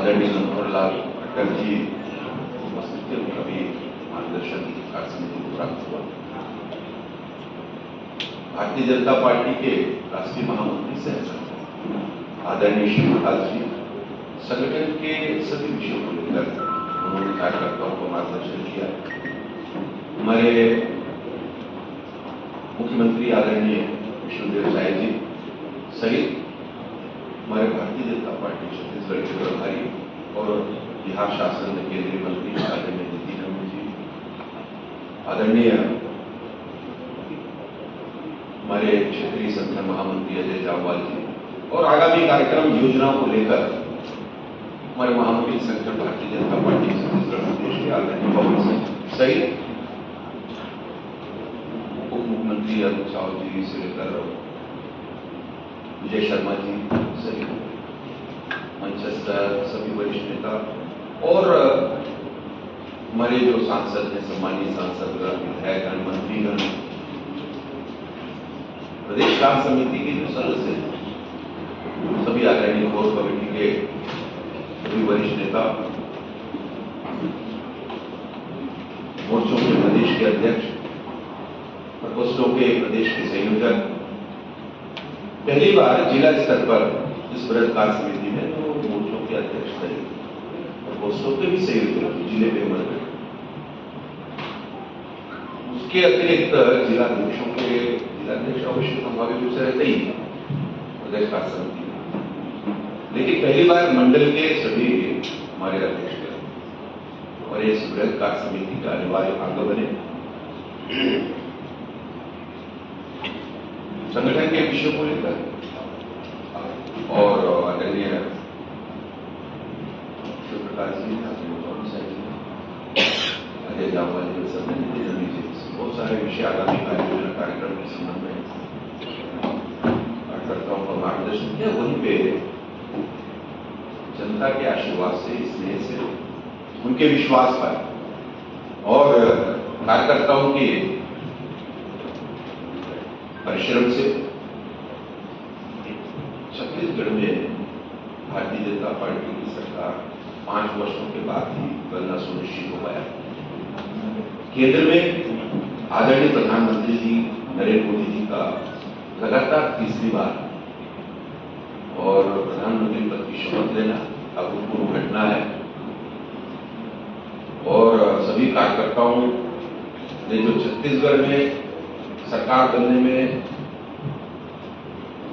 आदरणीय मनोहरलाल खट्टर जी उपस्थित थे, उनका भी मार्गदर्शन कार्य समिति को प्राप्त हुआ। भारतीय जनता पार्टी के राष्ट्रीय महामंत्री सह आदरणीय श्री प्रकाश जी संगठन के सभी विषयों को लेकर उन्होंने कार्यकर्ताओं को मार्गदर्शन किया। हमारे मुख्यमंत्री आदरणीय विष्णुदेव साय जी सहित हमारे भारतीय जनता पार्टी छत्तीसगढ़ के प्रभारी और बिहार शासन के केंद्रीय मंत्री आदरणीय नित्यानंद जी, आदरणीय हमारे क्षेत्रीय संगठन महामंत्री अजय जामवाल जी और आगामी कार्यक्रम योजनाओं को लेकर हमारे महामंत्री संगठन भारतीय जनता पार्टी छत्तीसगढ़ प्रदेश के आदरणीय पवन सिंह सहित उप मुख्यमंत्री अरुण साहू जी से लेकर विजय शर्मा जी सहित मंचस्थ सभी वरिष्ठ नेता और हमारे जो सांसद हैं, सम्मानीय सांसद विधायक मंत्रीगण, प्रदेश कार्य समिति के जो सदस्य हैं, सभी आदरणीय कोर कमेटी के सभी वरिष्ठ नेता, मोर्चों के प्रदेश के अध्यक्ष, प्रकोष्ठों के प्रदेश के संयोजक, पहली बार जिला स्तर पर इस बृहद कार्य समिति में तो मोर्चों के अध्यक्ष थे, प्रकोष्ठों के भी संयोजक जिले में मर गए। उसके अतिरिक्त जिलाध्यक्षों के जिलाध्यक्ष अवश्य संभावित रूप से रहते ही प्रदेश कार्य समिति में, लेकिन पहली बार मंडल के सभी हमारे अध्यक्ष थे और इस बृहद कार्य समिति का अनिवार्य अंग बने। संगठन के विषयों को लेकर और आदरणीय शिवप्रकाश जी, अजय जामवाल जी, बहुत सारे विषय आगामी कार्ययोजना कार्यक्रम के संबंध में कार्यकर्ताओं का मार्गदर्शन किया। वहीं पे जनता के आशीर्वाद से, स्नेह से, उनके विश्वास पर और कार्यकर्ताओं के परिश्रम से छत्तीसगढ़ में भारतीय जनता पार्टी की सरकार 5 वर्षों के बाद ही बनना सुनिश्चित हो पाया। केंद्र में आदरणीय प्रधानमंत्री जी नरेंद्र मोदी जी का लगातार तीसरी बार और प्रधानमंत्री पद की शपथ लेना अभूतपूर्व घटना है और सभी कार्यकर्ताओं ने जो छत्तीसगढ़ में सरकार बनने में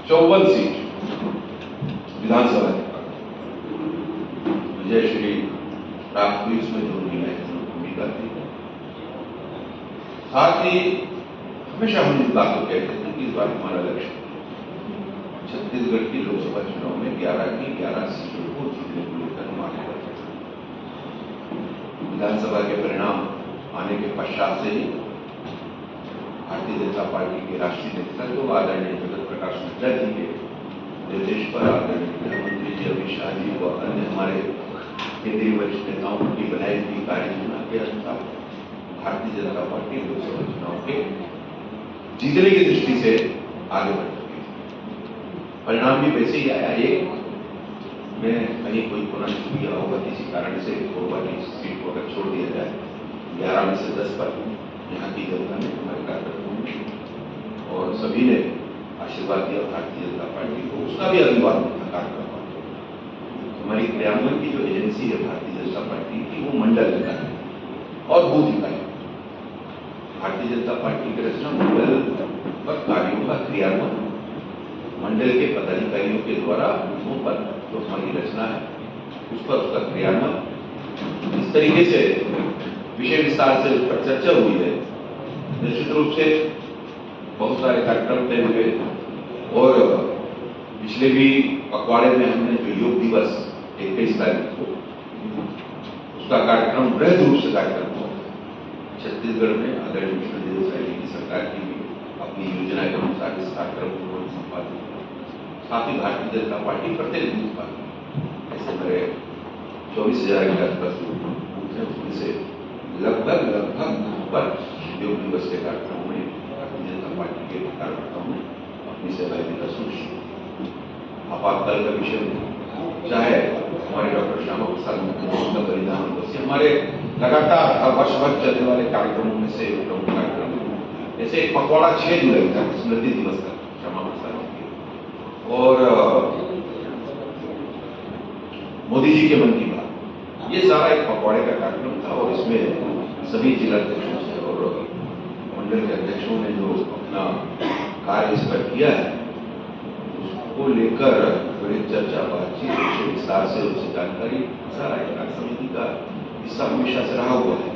54 सीट विधानसभा के विजय श्री प्राप्त हुई, उसमें जो महत्वपूर्ण भूमिका थी। साथ ही हमेशा हम इस बात को कहते थे कि इस बार हमारा लक्ष्य छत्तीसगढ़ की लोकसभा चुनाव में 11 की 11 सीटों को जीतने को लेकर हम आगे बढ़ते थे। विधानसभा के परिणाम आने के पश्चात से ही भारतीय जनता पार्टी के राष्ट्रीय नेतृत्व आदरणीय जगत प्रकाश नड्डा जी के निर्देश पर आदरणीय गृहमंत्री जी अमित शाह जी व अन्य हमारे केंद्रीय वरिष्ठ नेताओं की बनाई हुई कार्ययोजना के अनुसार भारतीय जनता पार्टी लोकसभा चुनाव के जीतने की दृष्टि से आगे बढ़ चुकी है। परिणाम भी वैसे ही आया। एक में कहीं कोई कोना छूट गया होगा किसी कारण से, कोरबा की सीट को अगर छोड़ दिया जाए 11 में से 10 पर यहाँ की जनता ने, हमारे कार्यकर्ताओं ने और सभी ने आशीर्वाद दिया भारतीय जनता पार्टी को, उसका भी अभिवादन था कार्यकर्ताओं को। हमारी क्रियान्वयन की जो एजेंसी है भारतीय जनता पार्टी की, वो मंडल इकाई और बूथ इकाई। भारतीय जनता पार्टी की रचना मंडल पर कार्यों का क्रियान्वयन, मंडल के पदाधिकारियों के द्वारा बूथों पर जो हमारी रचना है उस पर उसका क्रियान्वयन, इस तरीके से विषय विस्तार से उस पर चर्चा हुई है। निश्चित रूप से बहुत सारे कार्यक्रम तय हुए और पिछले भी पखवाड़े में हमने जो योग दिवस 21 तारीख को उसका कार्यक्रम बृहद रूप से कार्यक्रम हुआ। छत्तीसगढ़ में आदरणीय विष्णुदेव साय जी की सरकार की भी अपनी योजना के अनुसार इस कार्यक्रम को संपादित किया। साथ ही भारतीय जनता पार्टी प्रत्येक बूथ पर ऐसे मेरे 24,000 के आसपास बूथ है, उसमें से लगभग पर योग दिवस के कार्यक्रम में भारतीय जनता पार्टी के कार्यकर्ताओं ने अपनी सहभागिता सुनिश्चित। आपातकाल का विषय चाहे हमारे डॉक्टर श्यामा हमारे लगातार वर्ष भर चलने वाले कार्यक्रमों में से एक प्रमुख कार्यक्रम है। जैसे एक पकवाड़ा 6 जुलाई तक स्मृति दिवस तक क्षमा प्रसाद और मोदी जी के मन की बात, ये सारा एक पकवाड़े का कार्यक्रम था और इसमें सभी जिलाध्यक्षों से और मंडल के अध्यक्षों ने जो अपना कार्य इस पर किया है उसको लेकर बड़ी चर्चा बातचीत विस्तार से उससे जानकारी सारा कार्य समिति का हिस्सा हमेशा से रहा हुआ है।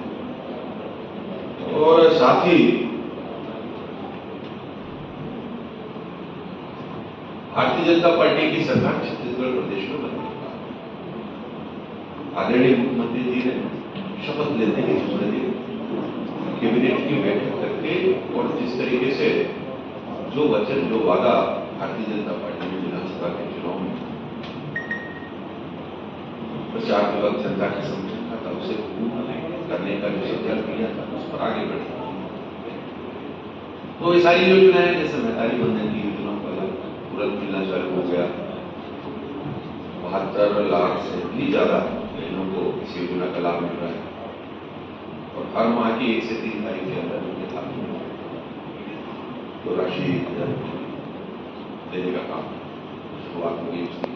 और साथ ही भारतीय जनता पार्टी की सरकार छत्तीसगढ़ प्रदेश में बनी। आदरणीय मुख्यमंत्री जी ने शपथ लेने के दूसरे दिन कैबिनेट की बैठक करके और जिस तरीके से जो वचन जो वादा भारतीय जनता पार्टी ने विधानसभा के चुनाव में प्रचार के वक्त जनता के समक्ष रखा था उसे पूर्ण करने का जो संकल्प किया था उस पर आगे बढ़े। तो ये सारी योजनाएं जैसे मैदानी बंधन की योजना का तुरंत मिलना चालू हो गया। 72 लाख से भी ज्यादा बहनों को इस योजना का लाभ मिल रहा है और हर माह की 1 से 3 तारीख के अंदर उनके खाते में तो राशि देने का काम शुरुआत होगी उसकी।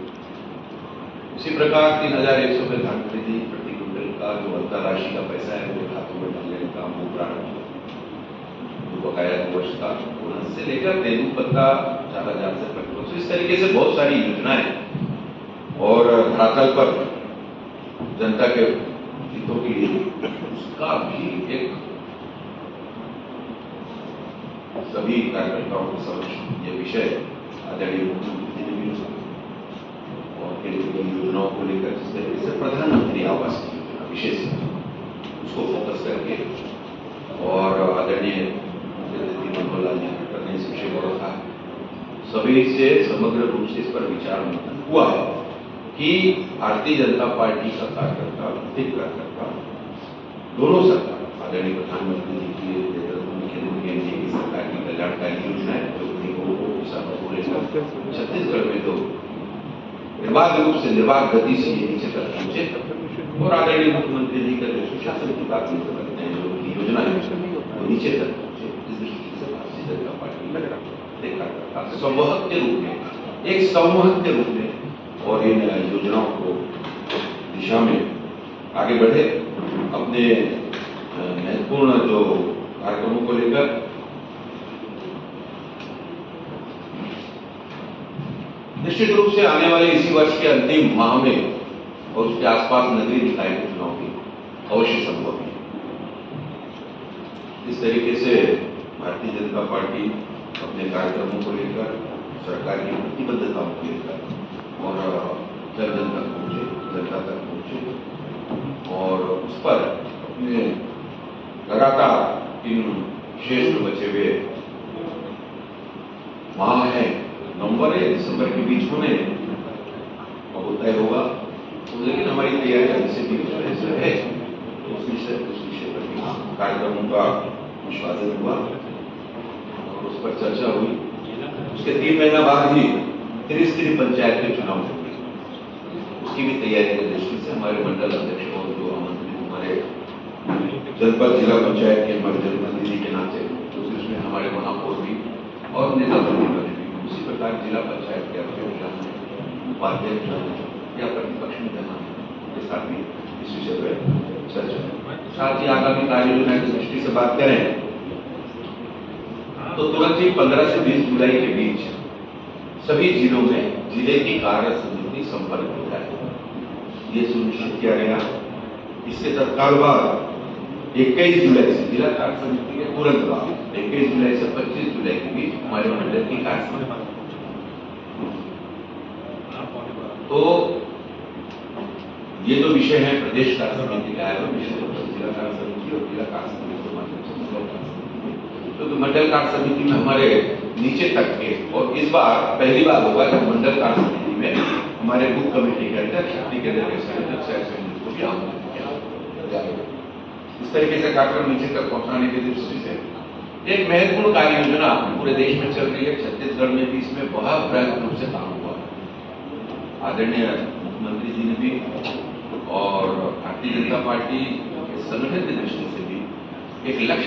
उसी प्रकार 3100 रुपये धान खरीदी प्रति क्विंटल का जो अंतरराशि का पैसा है वो खातों में डालने का काम वो प्रारंभ जो बकाया वर्ष का बोनस से लेकर तेंदू पत्ता 4000 से 5500, इस तरीके से बहुत सारी योजनाएं और धरातल पर जनता के हितों के लिए उसका भी एक सभी कार्यकर्ताओं के समक्ष ये विषय आदरणीय मुख्यमंत्री जी ने भी और केंद्र की योजनाओं को लेकर जिस तरीके से प्रधानमंत्री आवास की योजना विशेष उसको फोकस करके और आदरणीय मुख्यमंत्री मनोहर लाल जी खट्टर ने इस विषय को रखा। सभी से समग्र रूप से इस पर विचार मंथन हुआ है कि भारतीय जनता पार्टी का कार्यकर्ता प्रत्येक कार्यकर्ता दोनों सरकार आदरणीय प्रधानमंत्री जी की नेतृत्व मुख्यमंत्री एनडीए की सरकार की कल्याणकारी योजनाएं जो गरीबों को किसानों को लेकर छत्तीसगढ़ में तो निर्बाध रूप से निर्बाध गति से ये नीचे तक पहुंचे और आदरणीय मुख्यमंत्री जी का जो सुशासन की बात करते हैं जो उनकी योजना है वो नीचे तक पहुंचे। इस दृष्टि से भारतीय जनता पार्टी कार्यकर्ता संवाहक के रूप में एक संवाहक के रूप में और इन योजनाओं को दिशा में आगे बढ़े अपने महत्वपूर्ण जो कार्यक्रमों को लेकर। निश्चित रूप से आने वाले इसी वर्ष के अंतिम माह में और उसके आसपास नगरीय निकाय के चुनाव भी अवश्य संभव है। इस तरीके से भारतीय जनता पार्टी अपने कार्यक्रमों को लेकर सरकार की प्रतिबद्धताओं को लेकर और जन जन तक पहुंचे, जनता तक पहुंचे और उस पर अपने लगातार इन शेष बचे हुए माह है नवंबर या दिसंबर के बीच होने अब तय होगा तो लेकिन हमारी तैयारी अभी से भी है तो उस विषय पर भी कार्यक्रमों का निष्पादन हुआ और उस पर चर्चा हुई। उसके 3 महीना बाद ही त्रिस्तरीय पंचायत के चुनाव होंगे, उसकी भी तैयारी की दृष्टि से हमारे मंडल अध्यक्ष और जो आमंत्रित हमारे जनपद जिला पंचायत के हमारे जनप्रतिनिधि के नाते उसमें हमारे महापौर भी और नेता प्रतिनिधि भी उसी प्रकार जिला पंचायत के अध्यक्ष उपाध्यक्ष या प्रतिपक्ष में जाना के साथ भी इस विषय पर चर्चा। साथ ही आगामी कार्य योजना की दृष्टि से बात करें तो तुरंत ही 15 से 20 जुलाई के बीच सभी जिलों में जिले की कार्य समिति संपर्क हो जाए ये सुनिश्चित किया गया। इसके तत्काल बाद 21 जुलाई से जिला कार्य समिति के तुरंत बाद 21 जुलाई से 25 जुलाई के बीच हमारे मंडल की कार्य समिति तो ये जो विषय है प्रदेश कार्य समिति का है जिला कार्य समिति और जिला कार्य समिति के माध्यम से तो मंडल कार्य समिति में हमारे नीचे तक के और इस बार पहली बार होगा कि मंडल कार्य समिति में हमारे बूथ कमेटी के अध्यक्ष शक्ति केंद्र के अध्यक्ष को भी आमंत्रित किया। इस तरीके से कार्यक्रम नीचे तक पहुंचाने की दृष्टि से एक महत्वपूर्ण कार्य योजना पूरे देश में चल रही है। छत्तीसगढ़ में भी इसमें बहुत बृहद रूप से काम हुआ है। आदरणीय मुख्यमंत्री जी ने भी और भारतीय भारतीय जनता पार्टी के संगठन की दृष्टि से भी एक लक्ष्य